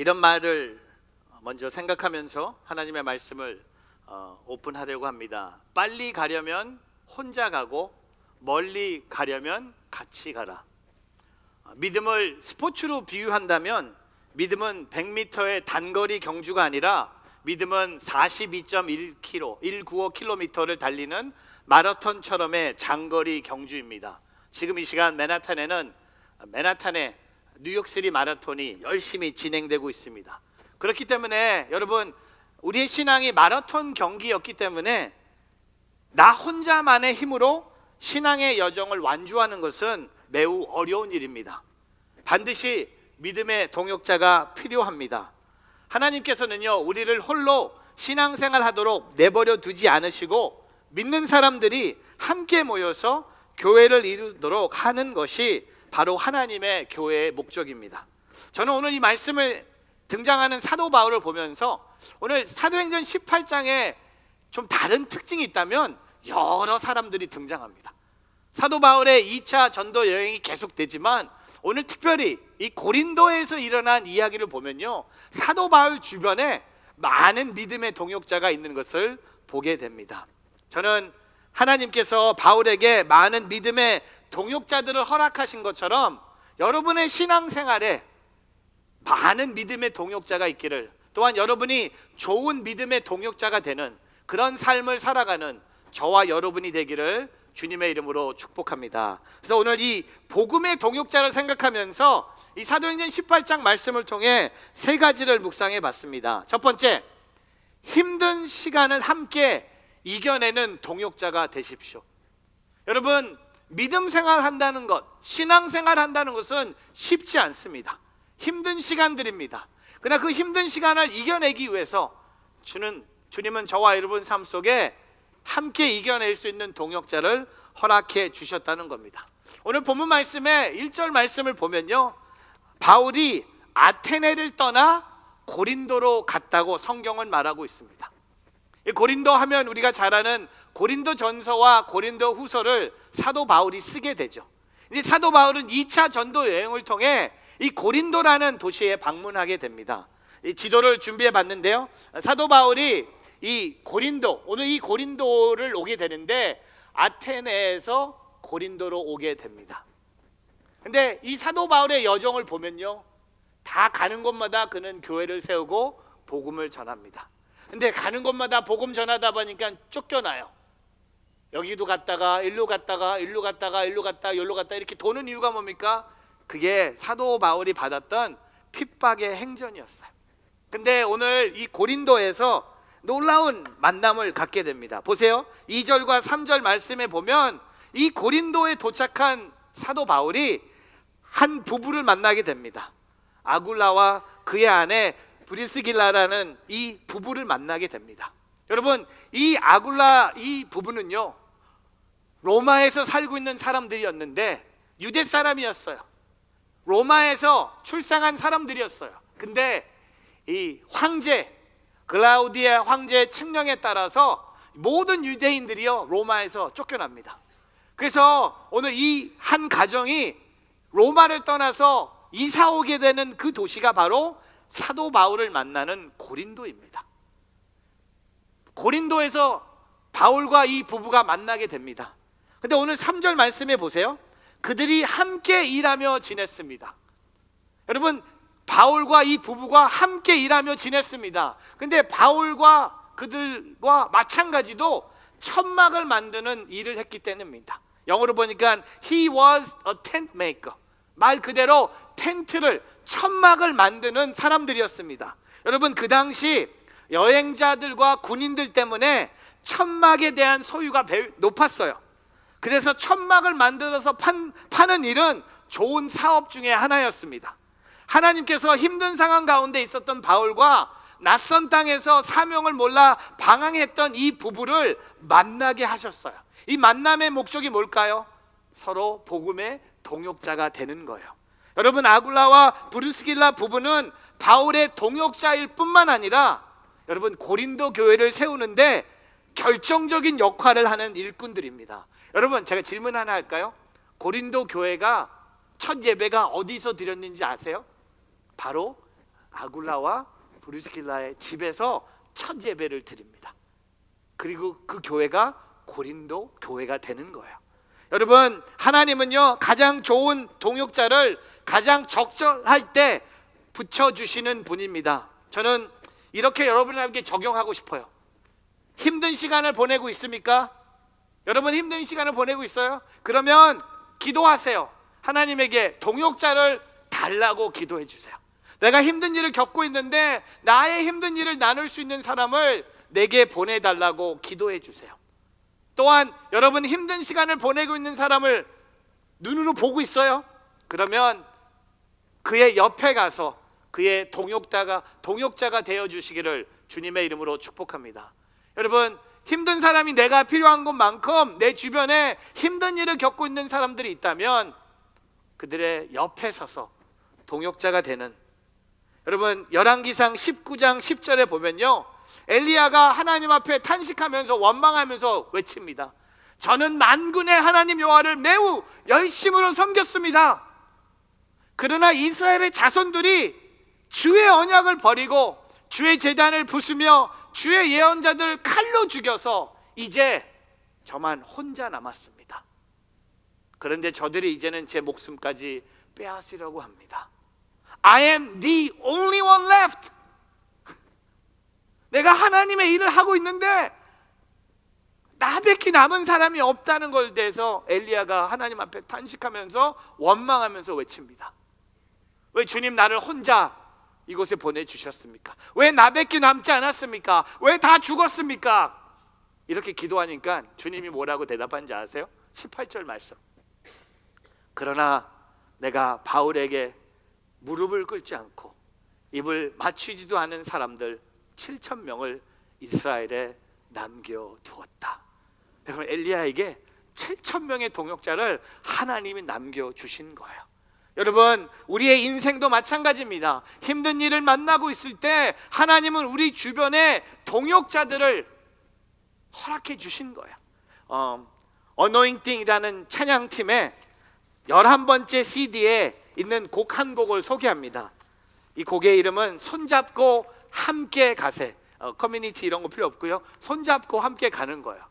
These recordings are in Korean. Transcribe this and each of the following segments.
이런 말을 먼저 생각하면서 하나님의 말씀을 오픈하려고 합니다. 빨리 가려면 혼자 가고 멀리 가려면 같이 가라. 믿음을 스포츠로 비유한다면 믿음은 100m의 단거리 경주가 아니라 믿음은 42.195km를 달리는 마라톤처럼의 장거리 경주입니다. 지금 이 시간 맨하탄에 뉴욕시티 마라톤이 열심히 진행되고 있습니다. 그렇기 때문에 여러분, 우리의 신앙이 마라톤 경기였기 때문에 나 혼자만의 힘으로 신앙의 여정을 완주하는 것은 매우 어려운 일입니다. 반드시 믿음의 동역자가 필요합니다. 하나님께서는요, 우리를 홀로 신앙생활 하도록 내버려 두지 않으시고 믿는 사람들이 함께 모여서 교회를 이루도록 하는 것이 바로 하나님의 교회의 목적입니다. 저는 오늘 이 말씀을 등장하는 사도 바울을 보면서 오늘 사도행전 18장에 좀 다른 특징이 있다면 여러 사람들이 등장합니다. 사도 바울의 2차 전도 여행이 계속되지만 오늘 특별히 이 고린도에서 일어난 이야기를 보면요, 사도 바울 주변에 많은 믿음의 동역자가 있는 것을 보게 됩니다. 저는 하나님께서 바울에게 많은 믿음의 동역자들을 허락하신 것처럼 여러분의 신앙생활에 많은 믿음의 동역자가 있기를, 또한 여러분이 좋은 믿음의 동역자가 되는 그런 삶을 살아가는 저와 여러분이 되기를 주님의 이름으로 축복합니다. 그래서 오늘 이 복음의 동역자를 생각하면서 이 사도행전 18장 말씀을 통해 세 가지를 묵상해 봤습니다. 첫 번째, 힘든 시간을 함께 이겨내는 동역자가 되십시오. 여러분, 믿음 생활 한다는 것, 신앙 생활 한다는 것은 쉽지 않습니다. 힘든 시간들입니다. 그러나 그 힘든 시간을 이겨내기 위해서 주님은 저와 여러분 삶 속에 함께 이겨낼 수 있는 동역자를 허락해 주셨다는 겁니다. 오늘 본문 말씀에 1절 말씀을 보면요, 바울이 아테네를 떠나 고린도로 갔다고 성경은 말하고 있습니다. 고린도 하면 우리가 잘 아는 고린도 전서와 고린도 후서를 사도 바울이 쓰게 되죠. 이제 사도 바울은 2차 전도 여행을 통해 이 고린도라는 도시에 방문하게 됩니다. 이 지도를 준비해 봤는데요, 사도 바울이 이 고린도, 오늘 이 고린도를 오게 되는데 아테네에서 고린도로 오게 됩니다. 근데 이 사도 바울의 여정을 보면요, 다 가는 곳마다 그는 교회를 세우고 복음을 전합니다. 근데 가는 곳마다 복음 전하다 보니까 쫓겨나요. 여기도 갔다가 일로 갔다가 일로 갔다가 일로 갔다가 여기로 갔다가 이렇게 도는 이유가 뭡니까? 그게 사도 바울이 받았던 핍박의 행전이었어요. 근데 오늘 이 고린도에서 놀라운 만남을 갖게 됩니다. 보세요, 2절과 3절 말씀에 보면 이 고린도에 도착한 사도 바울이 한 부부를 만나게 됩니다. 아굴라와 그의 아내 브리스길라라는 이 부부를 만나게 됩니다. 여러분, 이 아굴라 이 부부는요, 로마에서 살고 있는 사람들이었는데 유대 사람이었어요. 로마에서 출생한 사람들이었어요. 근데 이 황제 글라우디아 황제의 칙령에 따라서 모든 유대인들이요 로마에서 쫓겨납니다. 그래서 오늘 이 한 가정이 로마를 떠나서 이사 오게 되는 그 도시가 바로 사도 바울을 만나는 고린도입니다. 고린도에서 바울과 이 부부가 만나게 됩니다. 근데 오늘 3절 말씀에 보세요, 그들이 함께 일하며 지냈습니다. 여러분, 바울과 이 부부가 함께 일하며 지냈습니다. 근데 바울과 그들과 마찬가지도 천막을 만드는 일을 했기 때문입니다. 영어로 보니까 He was a tent maker, 말 그대로 텐트를, 천막을 만드는 사람들이었습니다. 여러분, 그 당시 여행자들과 군인들 때문에 천막에 대한 소유가 높았어요. 그래서 천막을 만들어서 파는 일은 좋은 사업 중에 하나였습니다. 하나님께서 힘든 상황 가운데 있었던 바울과 낯선 땅에서 사명을 몰라 방황했던 이 부부를 만나게 하셨어요. 이 만남의 목적이 뭘까요? 서로 복음의 동역자가 되는 거예요. 여러분, 아굴라와 브리스길라 부부는 바울의 동역자일 뿐만 아니라 여러분, 고린도 교회를 세우는데 결정적인 역할을 하는 일꾼들입니다. 여러분, 제가 질문 하나 할까요? 고린도 교회가 첫 예배가 어디서 드렸는지 아세요? 바로 아굴라와 브리스길라의 집에서 첫 예배를 드립니다. 그리고 그 교회가 고린도 교회가 되는 거예요. 여러분, 하나님은요 가장 좋은 동역자를 가장 적절할 때 붙여주시는 분입니다. 저는 이렇게 여러분에게 적용하고 싶어요. 힘든 시간을 보내고 있습니까? 여러분 힘든 시간을 보내고 있어요? 그러면 기도하세요. 하나님에게 동역자를 달라고 기도해 주세요. 내가 힘든 일을 겪고 있는데 나의 힘든 일을 나눌 수 있는 사람을 내게 보내달라고 기도해 주세요. 또한 여러분 힘든 시간을 보내고 있는 사람을 눈으로 보고 있어요? 그러면 그의 옆에 가서 그의 동역자가 되어 주시기를 주님의 이름으로 축복합니다. 여러분, 힘든 사람이 내가 필요한 것만큼 내 주변에 힘든 일을 겪고 있는 사람들이 있다면 그들의 옆에 서서 동역자가 되는, 여러분 열왕기상 19장 10절에 보면요 엘리야가 하나님 앞에 탄식하면서 원망하면서 외칩니다. 저는 만군의 하나님 여호와를 매우 열심으로 섬겼습니다. 그러나 이스라엘의 자손들이 주의 언약을 버리고 주의 제단을 부수며 주의 예언자들 칼로 죽여서 이제 저만 혼자 남았습니다. 그런데 저들이 이제는 제 목숨까지 빼앗으려고 합니다. I am the only one left. 내가 하나님의 일을 하고 있는데 나밖에 남은 사람이 없다는 걸 대해서 엘리야가 하나님 앞에 탄식하면서 원망하면서 외칩니다. 왜 주님 나를 혼자 이곳에 보내주셨습니까? 왜 나밖에 남지 않았습니까? 왜 다 죽었습니까? 이렇게 기도하니까 주님이 뭐라고 대답한지 아세요? 18절 말씀. 그러나 내가 바울에게 무릎을 꿇지 않고 입을 맞추지도 않은 사람들 7,000명을 이스라엘에 남겨두었다. 여러분, 엘리야에게 7,000명의 동역자를 하나님이 남겨주신 거예요. 여러분, 우리의 인생도 마찬가지입니다. 힘든 일을 만나고 있을 때 하나님은 우리 주변에 동역자들을 허락해 주신 거예요. 어노인팅이라는 찬양팀의 11번째 CD에 있는 곡 한 곡을 소개합니다. 이 곡의 이름은 손잡고 함께 가세. 커뮤니티 이런 거 필요 없고요. 손잡고 함께 가는 거예요.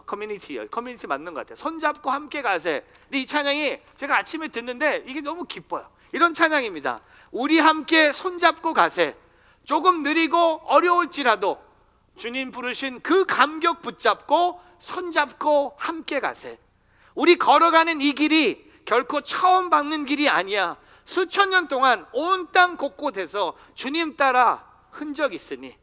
커뮤니티 맞는 것 같아요. 손잡고 함께 가세. 근데 이 찬양이 제가 아침에 듣는데 이게 너무 기뻐요. 이런 찬양입니다. 우리 함께 손잡고 가세. 조금 느리고 어려울지라도 주님 부르신 그 감격 붙잡고 손잡고 함께 가세. 우리 걸어가는 이 길이 결코 처음 밟는 길이 아니야. 수천 년 동안 온 땅 곳곳에서 주님 따라 흔적 있으니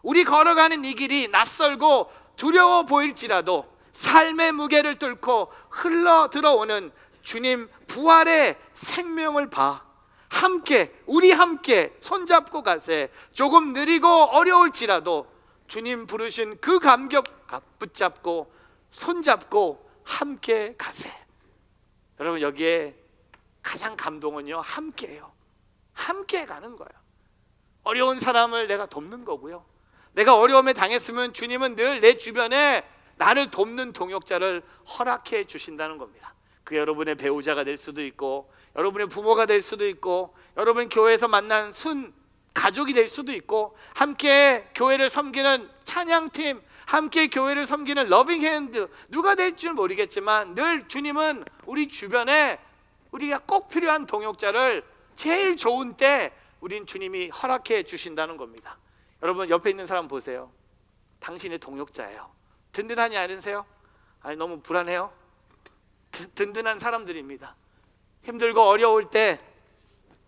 우리 걸어가는 이 길이 낯설고 두려워 보일지라도 삶의 무게를 뚫고 흘러 들어오는 주님 부활의 생명을 봐. 함께, 우리 함께 손잡고 가세. 조금 느리고 어려울지라도 주님 부르신 그 감격 붙잡고 손잡고 함께 가세. 여러분, 여기에 가장 감동은요, 함께예요. 함께 가는 거예요. 어려운 사람을 내가 돕는 거고요. 내가 어려움에 당했으면 주님은 늘 내 주변에 나를 돕는 동역자를 허락해 주신다는 겁니다. 그 여러분의 배우자가 될 수도 있고, 여러분의 부모가 될 수도 있고, 여러분 교회에서 만난 순 가족이 될 수도 있고, 함께 교회를 섬기는 찬양팀, 함께 교회를 섬기는 러빙핸드, 누가 될지는 모르겠지만 늘 주님은 우리 주변에 우리가 꼭 필요한 동역자를 제일 좋은 때 우린 주님이 허락해 주신다는 겁니다. 여러분, 옆에 있는 사람 보세요. 당신의 동역자예요. 든든하지 않으세요? 아니, 너무 불안해요? 든든한 사람들입니다. 힘들고 어려울 때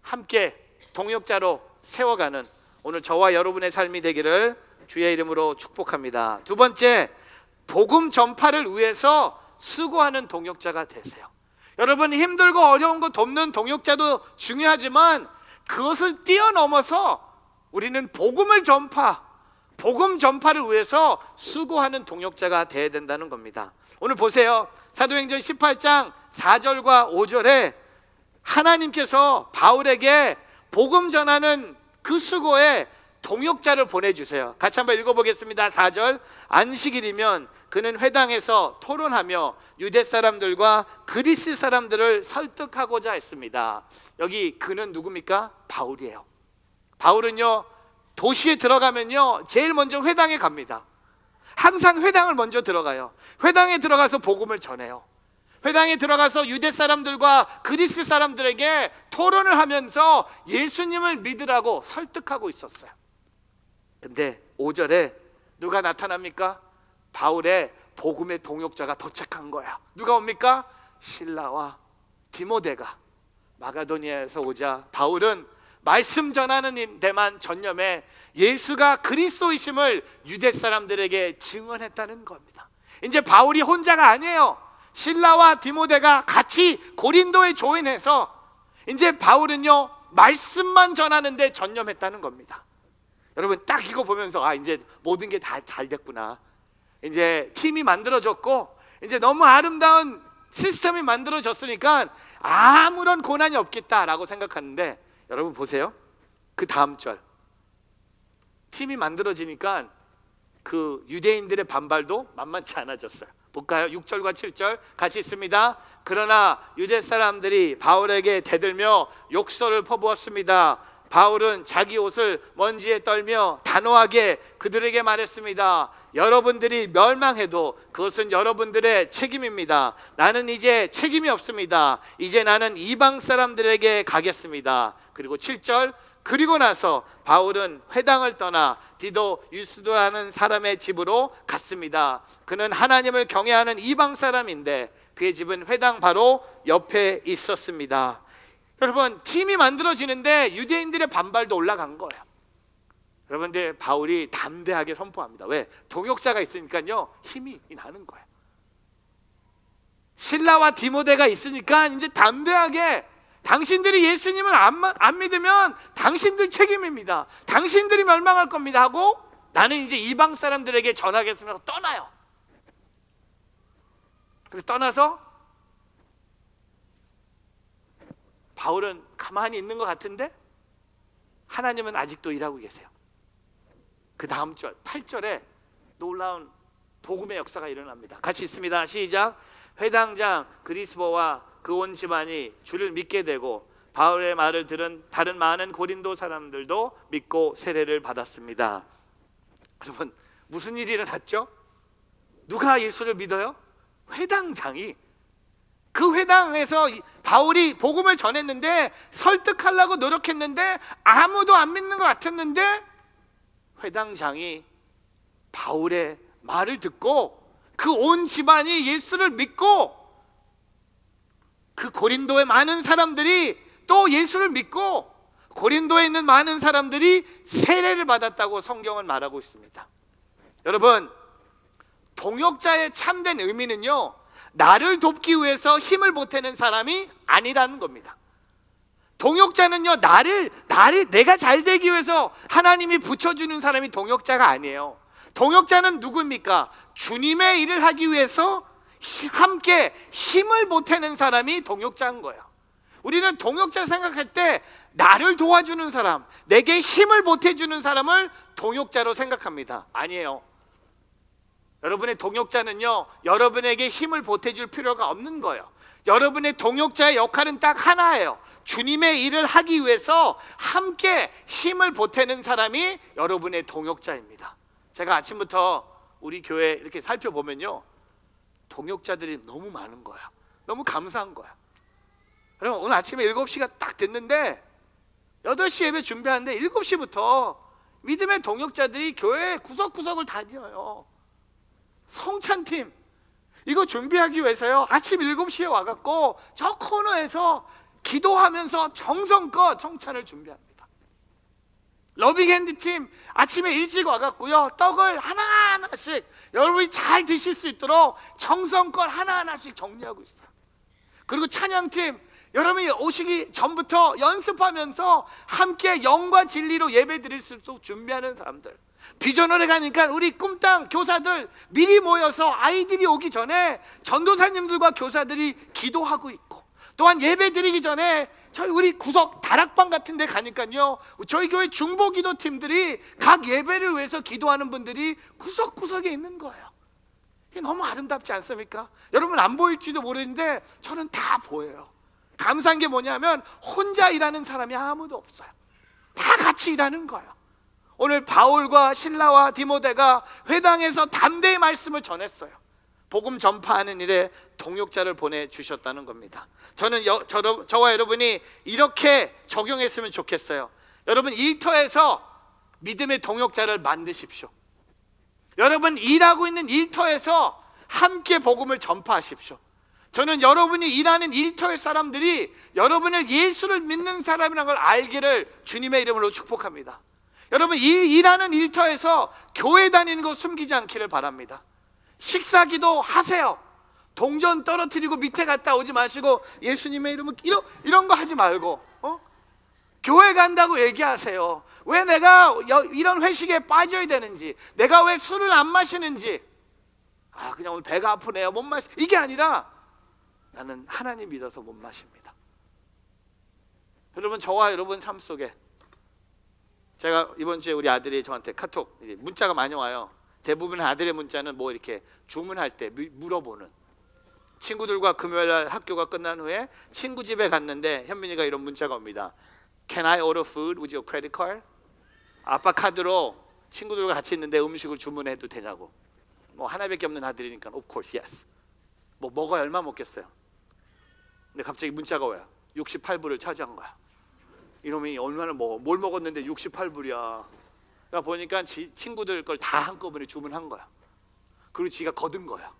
함께 동역자로 세워가는 오늘 저와 여러분의 삶이 되기를 주의 이름으로 축복합니다. 두 번째, 복음 전파를 위해서 수고하는 동역자가 되세요. 여러분, 힘들고 어려운 거 돕는 동역자도 중요하지만 그것을 뛰어넘어서 우리는 복음 전파를 위해서 수고하는 동역자가 되어야 된다는 겁니다. 오늘 보세요. 사도행전 18장 4절과 5절에 하나님께서 바울에게 복음 전하는 그 수고에 동역자를 보내주세요. 같이 한번 읽어보겠습니다. 4절. 안식일이면 그는 회당에서 토론하며 유대 사람들과 그리스 사람들을 설득하고자 했습니다. 여기 그는 누굽니까? 바울이에요. 바울은요, 도시에 들어가면요 제일 먼저 회당에 갑니다. 항상 회당을 먼저 들어가요. 회당에 들어가서 복음을 전해요. 회당에 들어가서 유대 사람들과 그리스 사람들에게 토론을 하면서 예수님을 믿으라고 설득하고 있었어요. 근데 5절에 누가 나타납니까? 바울의 복음의 동역자가 도착한 거야. 누가 옵니까? 실라와 디모데가 마가도니아에서 오자 바울은 말씀 전하는 데만 전념해 예수가 그리스도이심을 유대 사람들에게 증언했다는 겁니다. 이제 바울이 혼자가 아니에요. 실라와 디모데가 같이 고린도에 조인해서 이제 바울은요 말씀만 전하는데 전념했다는 겁니다. 여러분 딱 이거 보면서 이제 모든 게 다 잘 됐구나. 이제 팀이 만들어졌고 이제 너무 아름다운 시스템이 만들어졌으니까 아무런 고난이 없겠다라고 생각하는데, 여러분 보세요. 그 다음 절, 팀이 만들어지니까 그 유대인들의 반발도 만만치 않아졌어요. 볼까요? 6절과 7절 같이 있습니다. 그러나 유대 사람들이 바울에게 대들며 욕설을 퍼부었습니다. 바울은 자기 옷을 먼지에 떨며 단호하게 그들에게 말했습니다. 여러분들이 멸망해도 그것은 여러분들의 책임입니다. 나는 이제 책임이 없습니다. 이제 나는 이방 사람들에게 가겠습니다. 그리고 7절, 그리고 나서 바울은 회당을 떠나 디도 유스도라는 사람의 집으로 갔습니다. 그는 하나님을 경외하는 이방 사람인데 그의 집은 회당 바로 옆에 있었습니다. 여러분, 팀이 만들어지는데 유대인들의 반발도 올라간 거예요. 여러분들, 바울이 담대하게 선포합니다. 왜? 동역자가 있으니까요 힘이 나는 거예요. 실라와 디모데가 있으니까 이제 담대하게, 당신들이 예수님을 안 믿으면 당신들 책임입니다. 당신들이 멸망할 겁니다 하고 나는 이제 이방 사람들에게 전하겠습니다. 떠나요. 그래서 떠나서 바울은 가만히 있는 것 같은데 하나님은 아직도 일하고 계세요. 그 다음 절 8절에 놀라운 복음의 역사가 일어납니다. 같이 있습니다. 시작. 회당장 그리스보와 그 온 집안이 주를 믿게 되고 바울의 말을 들은 다른 많은 고린도 사람들도 믿고 세례를 받았습니다. 여러분, 무슨 일이 일어났죠? 누가 예수를 믿어요? 회당장이. 그 회당에서 바울이 복음을 전했는데 설득하려고 노력했는데 아무도 안 믿는 것 같았는데 회당장이 바울의 말을 듣고 그 온 집안이 예수를 믿고 그 고린도의 많은 사람들이 또 예수를 믿고 고린도에 있는 많은 사람들이 세례를 받았다고 성경은 말하고 있습니다. 여러분, 동역자의 참된 의미는요 나를 돕기 위해서 힘을 보태는 사람이 아니라는 겁니다. 동역자는요 내가 잘 되기 위해서 하나님이 붙여주는 사람이 동역자가 아니에요. 동역자는 누구입니까? 주님의 일을 하기 위해서 함께 힘을 보태는 사람이 동역자인 거예요. 우리는 동역자 생각할 때 나를 도와주는 사람, 내게 힘을 보태주는 사람을 동역자로 생각합니다. 아니에요. 여러분의 동역자는요 여러분에게 힘을 보태줄 필요가 없는 거예요. 여러분의 동역자의 역할은 딱 하나예요. 주님의 일을 하기 위해서 함께 힘을 보태는 사람이 여러분의 동역자입니다. 제가 아침부터 우리 교회 이렇게 살펴보면요 동역자들이 너무 많은 거야. 너무 감사한 거야. 여러분, 오늘 아침에 7시가 딱 됐는데 8시 예배 준비하는데 7시부터 믿음의 동역자들이 교회 구석구석을 다녀요. 성찬팀 이거 준비하기 위해서요 아침 7시에 와갖고 저 코너에서 기도하면서 정성껏 성찬을 준비합니다. 러빙핸드팀 아침에 일찍 와갖고요 떡을 하나하나씩 여러분이 잘 드실 수 있도록 정성껏 하나하나씩 정리하고 있어요. 그리고 찬양팀 여러분이 오시기 전부터 연습하면서 함께 영과 진리로 예배 드릴 수 있도록 준비하는 사람들. 비전원에 가니까 우리 꿈땅 교사들 미리 모여서 아이들이 오기 전에 전도사님들과 교사들이 기도하고 있고, 또한 예배 드리기 전에 저희 우리 구석 다락방 같은 데 가니까요 저희 교회 중보기도 팀들이 각 예배를 위해서 기도하는 분들이 구석구석에 있는 거예요. 이게 너무 아름답지 않습니까? 여러분 안 보일지도 모르는데 저는 다 보여요. 감사한 게 뭐냐면 혼자 일하는 사람이 아무도 없어요. 다 같이 일하는 거예요. 오늘 바울과 실라와 디모데가 회당에서 담대히 말씀을 전했어요. 복음 전파하는 일에 동역자를 보내주셨다는 겁니다. 저는 저와 여러분이 이렇게 적용했으면 좋겠어요. 여러분, 일터에서 믿음의 동역자를 만드십시오. 여러분, 일하고 있는 일터에서 함께 복음을 전파하십시오. 저는 여러분이 일하는 일터의 사람들이 여러분을 예수를 믿는 사람이라는 걸 알기를 주님의 이름으로 축복합니다. 여러분, 일하는 일터에서 교회 다니는 거 숨기지 않기를 바랍니다. 식사기도 하세요. 동전 떨어뜨리고 밑에 갔다 오지 마시고 예수님의 이름은 이런 거 하지 말고 교회 간다고 얘기하세요. 왜 내가 이런 회식에 빠져야 되는지, 내가 왜 술을 안 마시는지, 그냥 오늘 배가 아프네요, 못 마시, 이게 아니라 나는 하나님 믿어서 못 마십니다. 여러분, 저와 여러분 삶 속에, 제가 이번 주에 우리 아들이 저한테 카톡 문자가 많이 와요. 대부분 아들의 문자는 뭐 이렇게 주문할 때 물어보는, 친구들과 금요일 학교가 끝난 후에 친구 집에 갔는데 현민이가 이런 문자가 옵니다. Can I order food with your credit card? 아빠 카드로 친구들과 같이 있는데 음식을 주문해도 되냐고. 뭐 하나밖에 없는 아들이니까 of course yes. 뭐 먹어야 얼마 먹겠어요. 근데 갑자기 문자가 와요. 68불을 차지한 거야. 이놈이 얼마나 뭘 먹었는데 68불이야. 그러니까 보니까 친구들 걸 다 한꺼번에 주문한 거야. 그리고 지가 거둔 거야.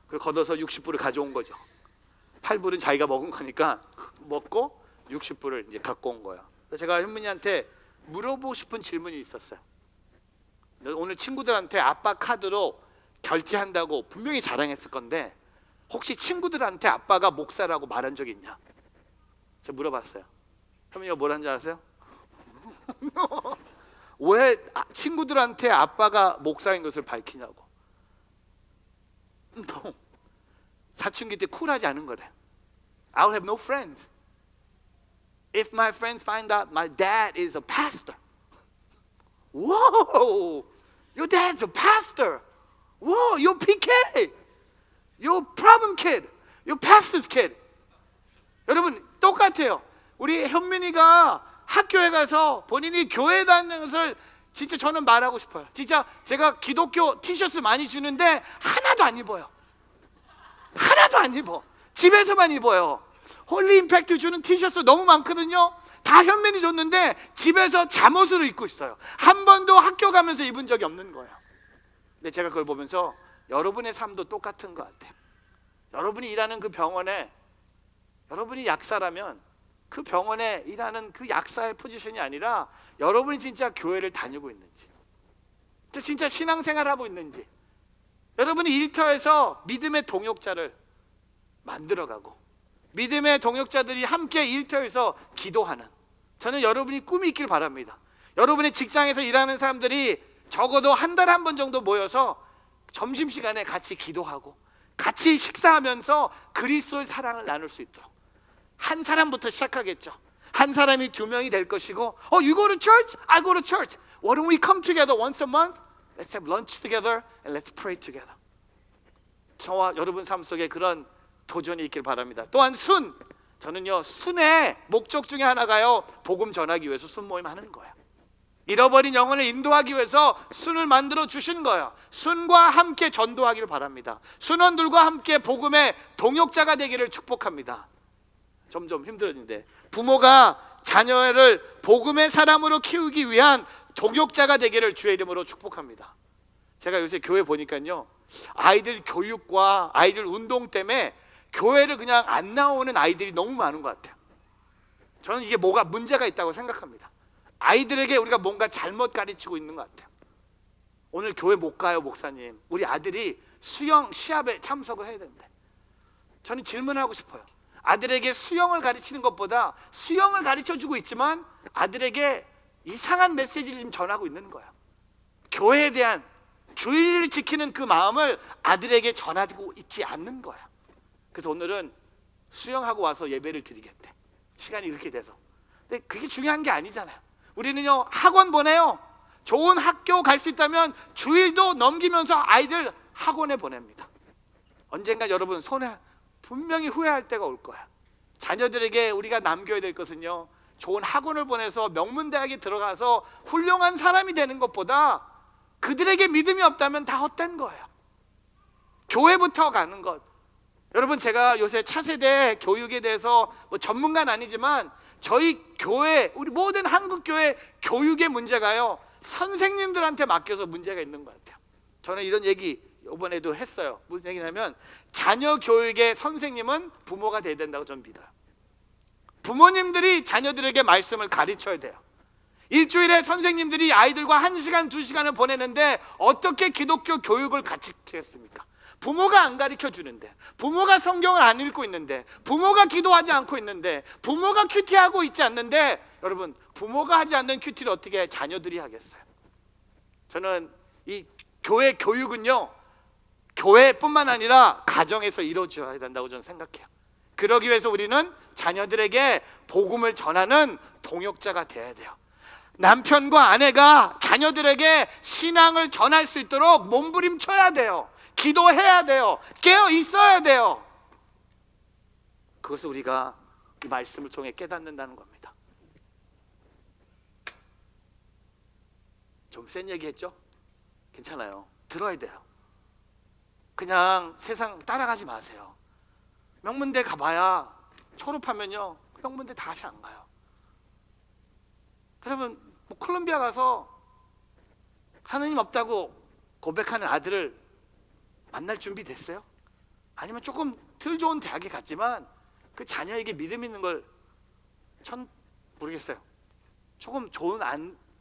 그리고 걷어서 60불을 가져온 거죠. 8불은 자기가 먹은 거니까 먹고 60불을 이제 갖고 온 거야. 그래서 제가 현민이한테 물어보고 싶은 질문이 있었어요. 오늘 친구들한테 아빠 카드로 결제한다고 분명히 자랑했을 건데 혹시 친구들한테 아빠가 목사라고 말한 적 있냐? 제가 물어봤어요. 현민이가 뭘 한지 아세요? 왜 친구들한테 아빠가 목사인 것을 밝히냐고. 사춘기 때 쿨하지 않은 거래. I will have no friends if my friends find out my dad is a pastor. Whoa, your dad's a pastor. Whoa, you're PK. You're problem kid. You're pastor's kid. 여러분, 똑같아요. 우리 현민이가 학교에 가서 본인이 교회 다니는 것을 진짜 저는 말하고 싶어요. 진짜 제가 기독교 티셔츠 많이 주는데 하나도 안 입어요. 하나도 안 입어. 집에서만 입어요. 홀리 임팩트 주는 티셔츠 너무 많거든요. 다 현민이 줬는데 집에서 잠옷으로 입고 있어요. 한 번도 학교 가면서 입은 적이 없는 거예요. 근데 제가 그걸 보면서 여러분의 삶도 똑같은 것 같아요. 여러분이 일하는 그 병원에, 여러분이 약사라면 그 병원에 일하는 그 약사의 포지션이 아니라 여러분이 진짜 교회를 다니고 있는지, 진짜 신앙생활하고 있는지, 여러분이 일터에서 믿음의 동역자를 만들어가고 믿음의 동역자들이 함께 일터에서 기도하는, 저는 여러분이 꿈이 있길 바랍니다. 여러분의 직장에서 일하는 사람들이 적어도 한 달에 한 번 정도 모여서 점심시간에 같이 기도하고 같이 식사하면서 그리스도의 사랑을 나눌 수 있도록, 한 사람부터 시작하겠죠. 한 사람이 2명이 될 것이고, you go to church? I go to church. Why don't we come together once a month? Let's have lunch together and let's pray together. 저와 여러분 삶 속에 그런 도전이 있길 바랍니다. 또한 저는요, 순의 목적 중에 하나가요, 복음 전하기 위해서 순 모임 하는 거예요. 잃어버린 영혼을 인도하기 위해서 순을 만들어 주신 거예요. 순과 함께 전도하기를 바랍니다. 순원들과 함께 복음의 동역자가 되기를 축복합니다. 점점 힘들어지는데 부모가 자녀를 복음의 사람으로 키우기 위한 동역자가 되기를 주의 이름으로 축복합니다. 제가 요새 교회 보니까요, 아이들 교육과 아이들 운동 때문에 교회를 그냥 안 나오는 아이들이 너무 많은 것 같아요. 저는 이게 뭐가 문제가 있다고 생각합니다. 아이들에게 우리가 뭔가 잘못 가르치고 있는 것 같아요. 오늘 교회 못 가요, 목사님. 우리 아들이 수영 시합에 참석을 해야 되는데. 저는 질문하고 싶어요. 아들에게 수영을 가르치는 것보다 수영을 가르쳐주고 있지만 아들에게 이상한 메시지를 지금 전하고 있는 거예요. 교회에 대한 주의를 지키는 그 마음을 아들에게 전하고 있지 않는 거예요. 그래서 오늘은 수영하고 와서 예배를 드리겠대. 시간이 이렇게 돼서. 근데 그게 중요한 게 아니잖아요. 우리는요, 학원 보내요. 좋은 학교 갈 수 있다면 주일도 넘기면서 아이들 학원에 보냅니다. 언젠가 여러분 분명히 후회할 때가 올 거야. 자녀들에게 우리가 남겨야 될 것은요, 좋은 학원을 보내서 명문대학에 들어가서 훌륭한 사람이 되는 것보다 그들에게 믿음이 없다면 다 헛된 거예요. 교회부터 가는 것. 여러분, 제가 요새 차세대 교육에 대해서 뭐 전문가는 아니지만 저희 교회, 우리 모든 한국교회 교육의 문제가요, 선생님들한테 맡겨서 문제가 있는 것 같아요. 저는 이런 얘기 이번에도 했어요. 무슨 얘기냐면 자녀 교육의 선생님은 부모가 돼야 된다고 저는 믿어요. 부모님들이 자녀들에게 말씀을 가르쳐야 돼요. 일주일에 선생님들이 아이들과 1시간, 2시간을 보내는데 어떻게 기독교 교육을 가르치겠습니까? 부모가 안 가르쳐 주는데, 부모가 성경을 안 읽고 있는데, 부모가 기도하지 않고 있는데, 부모가 큐티하고 있지 않는데, 여러분, 부모가 하지 않는 큐티를 어떻게 자녀들이 하겠어요? 저는 이 교회 교육은요, 교회뿐만 아니라 가정에서 이루어져야 된다고 저는 생각해요. 그러기 위해서 우리는 자녀들에게 복음을 전하는 동역자가 돼야 돼요. 남편과 아내가 자녀들에게 신앙을 전할 수 있도록 몸부림쳐야 돼요. 기도해야 돼요. 깨어 있어야 돼요. 그것을 우리가 이 말씀을 통해 깨닫는다는 겁니다. 좀 센 얘기 했죠? 괜찮아요. 들어야 돼요. 그냥 세상 따라가지 마세요. 명문대 가봐야 졸업하면요, 명문대 다시 안 가요. 여러분, 뭐 콜롬비아 가서 하느님 없다고 고백하는 아들을 만날 준비 됐어요? 아니면 조금 덜 좋은 대학에 갔지만 그 자녀에게 믿음 있는 걸 전 모르겠어요. 조금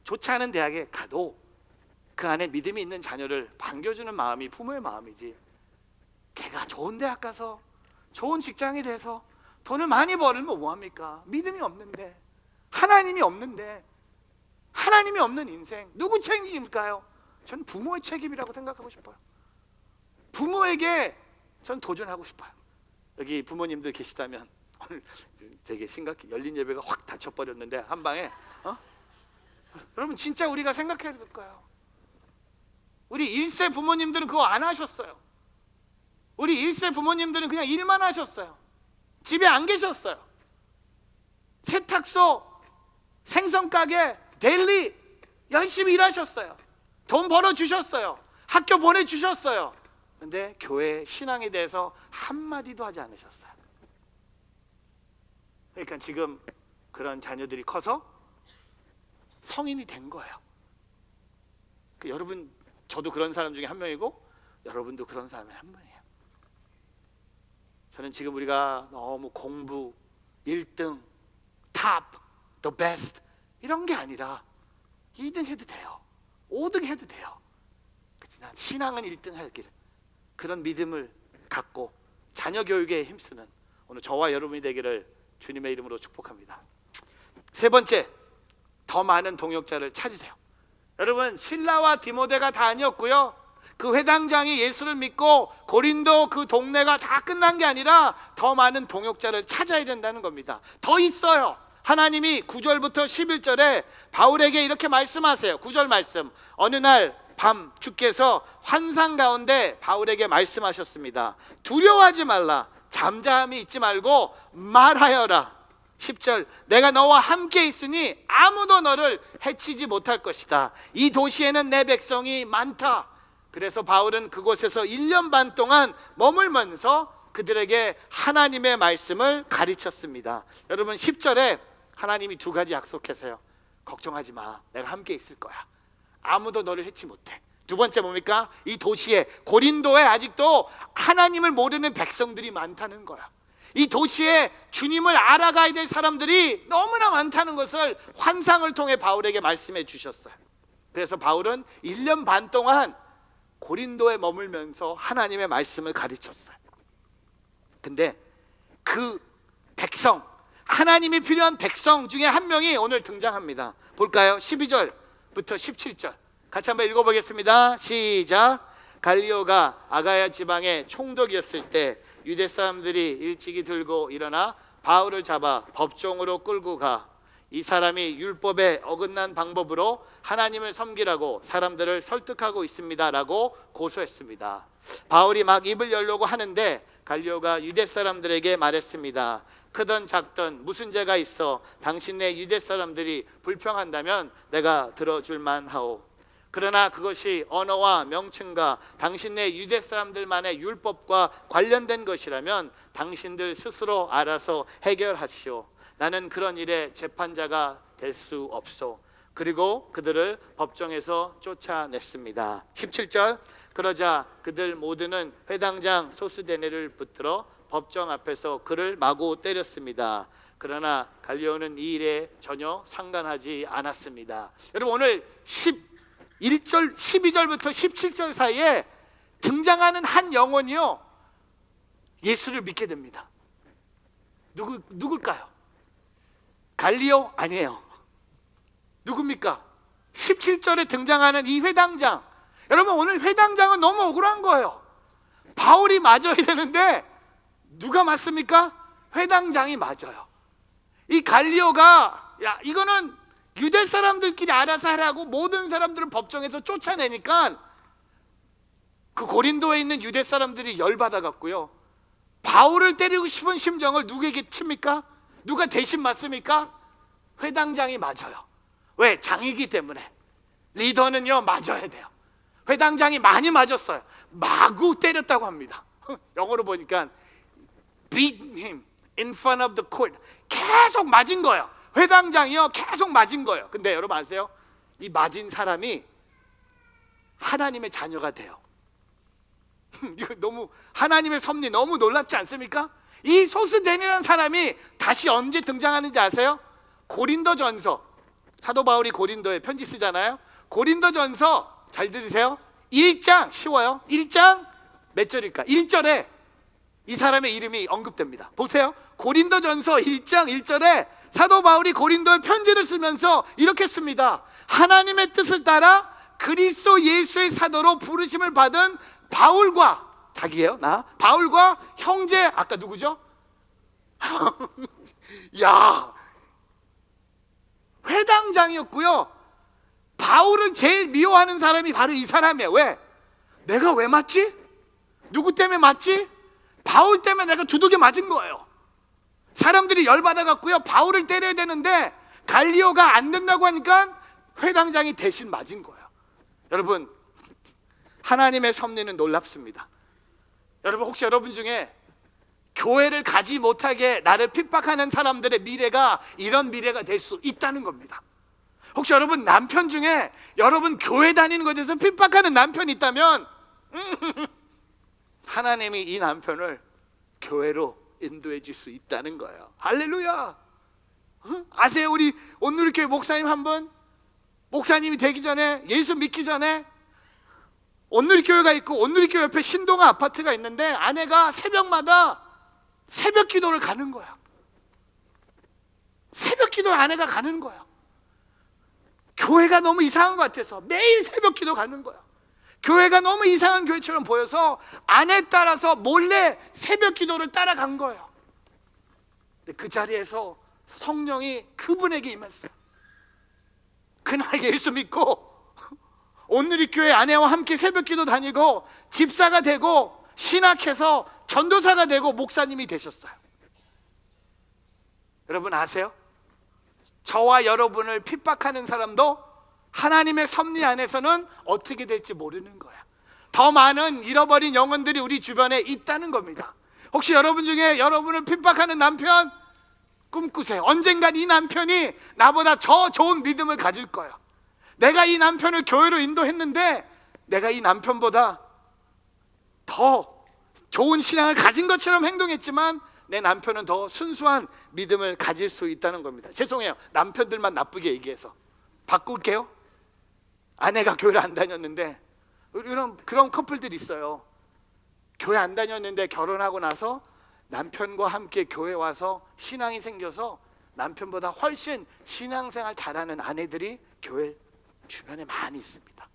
좋지 않은 대학에 가도 그 안에 믿음이 있는 자녀를 반겨주는 마음이 부모의 마음이지, 걔가 좋은 대학 가서 좋은 직장이 돼서 돈을 많이 벌면 뭐합니까? 믿음이 없는데, 하나님이 없는데, 하나님이 없는 인생 누구 책임일까요? 전 부모의 책임이라고 생각하고 싶어요. 부모에게 전 도전하고 싶어요. 여기 부모님들 계시다면 오늘 되게 심각해, 열린 예배가 확 닫혀버렸는데 한 방에 여러분, 진짜 우리가 생각해야 될 거예요. 우리 1세 부모님들은 그거 안 하셨어요. 우리 1세 부모님들은 그냥 일만 하셨어요. 집에 안 계셨어요. 세탁소, 생선가게, 델리 열심히 일하셨어요. 돈 벌어주셨어요. 학교 보내주셨어요. 근데 교회 신앙에 대해서 한마디도 하지 않으셨어요. 그러니까 지금 그런 자녀들이 커서 성인이 된 거예요. 여러분, 저도 그런 사람 중에 한 명이고 여러분도 그런 사람의 한 분이에요. 저는 지금 우리가 너무 공부 1등, 탑, the best 이런 게 아니라 2등 해도 돼요. 5등 해도 돼요. 그렇지만 신앙은 1등 할 길, 그런 믿음을 갖고 자녀 교육에 힘쓰는 오늘 저와 여러분이 되기를 주님의 이름으로 축복합니다. 세 번째, 더 많은 동역자를 찾으세요. 여러분, 실라와 디모데가 다 아니었고요, 그 회당장이 예수를 믿고 고린도 그 동네가 다 끝난 게 아니라 더 많은 동역자를 찾아야 된다는 겁니다. 더 있어요. 하나님이 9절부터 11절에 바울에게 이렇게 말씀하세요. 9절 말씀, 어느 날 밤 주께서 환상 가운데 바울에게 말씀하셨습니다. 두려워하지 말라, 잠잠히 있지 말고 말하여라. 10절, 내가 너와 함께 있으니 아무도 너를 해치지 못할 것이다. 이 도시에는 내 백성이 많다. 그래서 바울은 그곳에서 1년 반 동안 머물면서 그들에게 하나님의 말씀을 가르쳤습니다. 여러분, 10절에 하나님이 두 가지 약속하세요. 걱정하지 마, 내가 함께 있을 거야. 아무도 너를 해치 못해. 두 번째 뭡니까? 이 도시에, 고린도에 아직도 하나님을 모르는 백성들이 많다는 거야. 이 도시에 주님을 알아가야 될 사람들이 너무나 많다는 것을 환상을 통해 바울에게 말씀해 주셨어요. 그래서 바울은 1년 반 동안 고린도에 머물면서 하나님의 말씀을 가르쳤어요. 근데 그 백성, 하나님이 필요한 백성 중에 한 명이 오늘 등장합니다. 볼까요? 12절부터 17절 같이 한번 읽어보겠습니다. 시작. 갈리오가 아가야 지방의 총독이었을 때 유대 사람들이 일찍이 들고 일어나 바울을 잡아 법정으로 끌고 가 이 사람이 율법에 어긋난 방법으로 하나님을 섬기라고 사람들을 설득하고 있습니다 라고 고소했습니다. 바울이 막 입을 열려고 하는데 갈리오가 유대 사람들에게 말했습니다. 크든 작든 무슨 죄가 있어 당신네 유대 사람들이 불평한다면 내가 들어줄 만하오. 그러나 그것이 언어와 명칭과 당신네 유대 사람들만의 율법과 관련된 것이라면 당신들 스스로 알아서 해결하시오. 나는 그런 일에 재판자가 될 수 없소. 그리고 그들을 법정에서 쫓아냈습니다. 17절, 그러자 그들 모두는 회당장 소스데네를 붙들어 법정 앞에서 그를 마구 때렸습니다. 그러나 갈리오는 이 일에 전혀 상관하지 않았습니다. 여러분, 오늘 11절, 12절부터 17절 사이에 등장하는 한 영혼이요, 예수를 믿게 됩니다. 누굴까요? 갈리오? 아니에요. 누굽니까? 17절에 등장하는 이 회당장. 여러분, 오늘 회당장은 너무 억울한 거예요. 바울이 맞아야 되는데 누가 맞습니까? 회당장이 맞아요. 이 갈리오가, 야, 이거는 유대 사람들끼리 알아서 하라고 모든 사람들을 법정에서 쫓아내니까 그 고린도에 있는 유대 사람들이 열받아 갖고요, 바울을 때리고 싶은 심정을 누구에게 칩니까? 누가 대신 맞습니까? 회당장이 맞아요. 왜? 장이기 때문에. 리더는요, 맞아야 돼요. 회당장이 많이 맞았어요. 마구 때렸다고 합니다. 영어로 보니까 beat him in front of the court. 계속 맞은 거예요. 회당장이요, 계속 맞은 거예요. 근데 여러분 아세요? 이 맞은 사람이 하나님의 자녀가 돼요. 이거 너무, 하나님의 섭리 너무 놀랍지 않습니까? 이 소스데네라는 사람이 다시 언제 등장하는지 아세요? 고린도전서, 사도 바울이 고린도에 편지 쓰잖아요. 고린도전서 잘 들으세요. 1장, 쉬워요. 1장 몇 절일까? 1절에 이 사람의 이름이 언급됩니다. 보세요. 고린도전서 1장 1절에 사도 바울이 고린도에 편지를 쓰면서 이렇게 씁니다. 하나님의 뜻을 따라 그리스도 예수의 사도로 부르심을 받은 바울과, 자기예요, 나 바울과 형제, 아까 누구죠? 야, 회당장이었고요, 바울을 제일 미워하는 사람이 바로 이 사람이에요. 왜? 내가 왜 맞지? 누구 때문에 맞지? 바울 때문에 내가 두들겨 맞은 거예요. 사람들이 열받아 갖고요, 바울을 때려야 되는데 갈리오가 안 된다고 하니까 회당장이 대신 맞은 거예요. 여러분, 하나님의 섭리는 놀랍습니다. 여러분, 혹시 여러분 중에 교회를 가지 못하게 나를 핍박하는 사람들의 미래가 이런 미래가 될 수 있다는 겁니다. 혹시 여러분 남편 중에 여러분 교회 다니는 것에 대해서 핍박하는 남편이 있다면 하나님이 이 남편을 교회로 인도해 줄 수 있다는 거예요. 할렐루야. 아세요? 우리 온누리교회 목사님 한 분, 목사님이 되기 전에, 예수 믿기 전에 온누리교회가 있고 온누리교회 옆에 신동아 아파트가 있는데 아내가 새벽마다 새벽 기도를 가는 거야. 새벽 기도에 아내가 가는 거야. 교회가 너무 이상한 것 같아서 매일 새벽 기도 가는 거야. 교회가 너무 이상한 교회처럼 보여서 아내 따라서 몰래 새벽 기도를 따라간 거예요. 근데 그 자리에서 성령이 그분에게 임했어요. 그날 예수 믿고 온누리교회 아내와 함께 새벽 기도 다니고 집사가 되고 신학해서 전도사가 되고 목사님이 되셨어요. 여러분 아세요? 저와 여러분을 핍박하는 사람도 하나님의 섭리 안에서는 어떻게 될지 모르는 거야. 더 많은 잃어버린 영혼들이 우리 주변에 있다는 겁니다. 혹시 여러분 중에 여러분을 핍박하는 남편 꿈꾸세요. 언젠간 이 남편이 나보다 더 좋은 믿음을 가질 거야. 내가 이 남편을 교회로 인도했는데 내가 이 남편보다 더 좋은 신앙을 가진 것처럼 행동했지만 내 남편은 더 순수한 믿음을 가질 수 있다는 겁니다. 죄송해요, 남편들만 나쁘게 얘기해서. 바꿀게요. 아내가 교회를 안 다녔는데, 그런 커플들이 있어요. 교회 안 다녔는데 결혼하고 나서 남편과 함께 교회 와서 신앙이 생겨서 남편보다 훨씬 신앙생활 잘하는 아내들이 교회 주변에 많이 있습니다.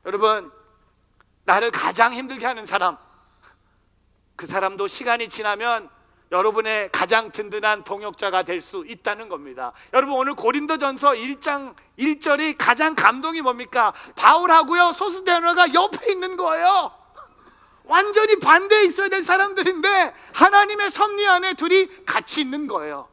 여러분, 나를 가장 힘들게 하는 사람, 그 사람도 시간이 지나면 여러분의 가장 든든한 동역자가 될 수 있다는 겁니다. 여러분, 오늘 고린도전서 1장 1절이 가장 감동이 뭡니까? 바울하고요 소스데네가 옆에 있는 거예요. 완전히 반대에 있어야 될 사람들인데 하나님의 섭리 안에 둘이 같이 있는 거예요.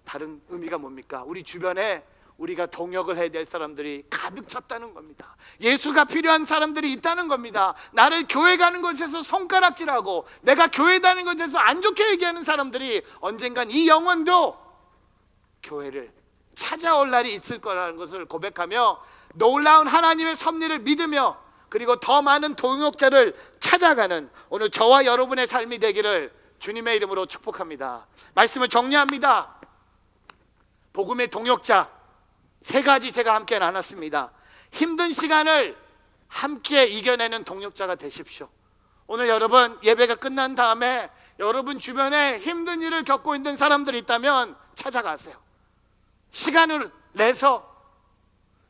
다른 의미가 뭡니까? 우리 주변에 우리가 동역을 해야 될 사람들이 가득 찼다는 겁니다. 예수가 필요한 사람들이 있다는 겁니다. 나를 교회 가는 것에서 손가락질하고 내가 교회 다니는 것에서 안 좋게 얘기하는 사람들이 언젠간 이 영혼도 교회를 찾아올 날이 있을 거라는 것을 고백하며 놀라운 하나님의 섭리를 믿으며 그리고 더 많은 동역자를 찾아가는 오늘 저와 여러분의 삶이 되기를 주님의 이름으로 축복합니다. 말씀을 정리합니다. 복음의 동역자 세 가지 제가 함께 나눴습니다. 힘든 시간을 함께 이겨내는 동역자가 되십시오. 오늘 여러분 예배가 끝난 다음에 여러분 주변에 힘든 일을 겪고 있는 사람들이 있다면 찾아가세요. 시간을 내서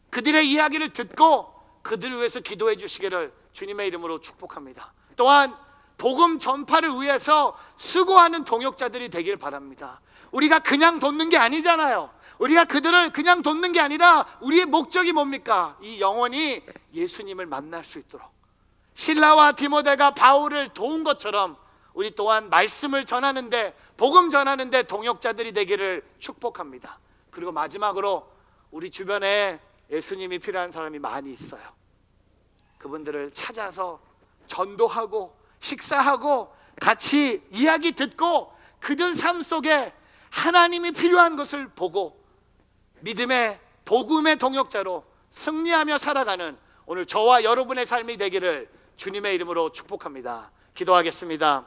그들의 이야기를 듣고 그들을 위해서 기도해 주시기를 주님의 이름으로 축복합니다. 또한 복음 전파를 위해서 수고하는 동역자들이 되길 바랍니다. 우리가 그냥 돕는 게 아니잖아요. 우리가 그들을 그냥 돕는 게 아니라 우리의 목적이 뭡니까? 이 영혼이 예수님을 만날 수 있도록 실라와 디모데가 바울을 도운 것처럼 우리 또한 말씀을 전하는데 복음 전하는데 동역자들이 되기를 축복합니다. 그리고 마지막으로 우리 주변에 예수님이 필요한 사람이 많이 있어요. 그분들을 찾아서 전도하고 식사하고 같이 이야기 듣고 그들 삶 속에 하나님이 필요한 것을 보고 믿음의 복음의 동역자로 승리하며 살아가는 오늘 저와 여러분의 삶이 되기를 주님의 이름으로 축복합니다. 기도하겠습니다.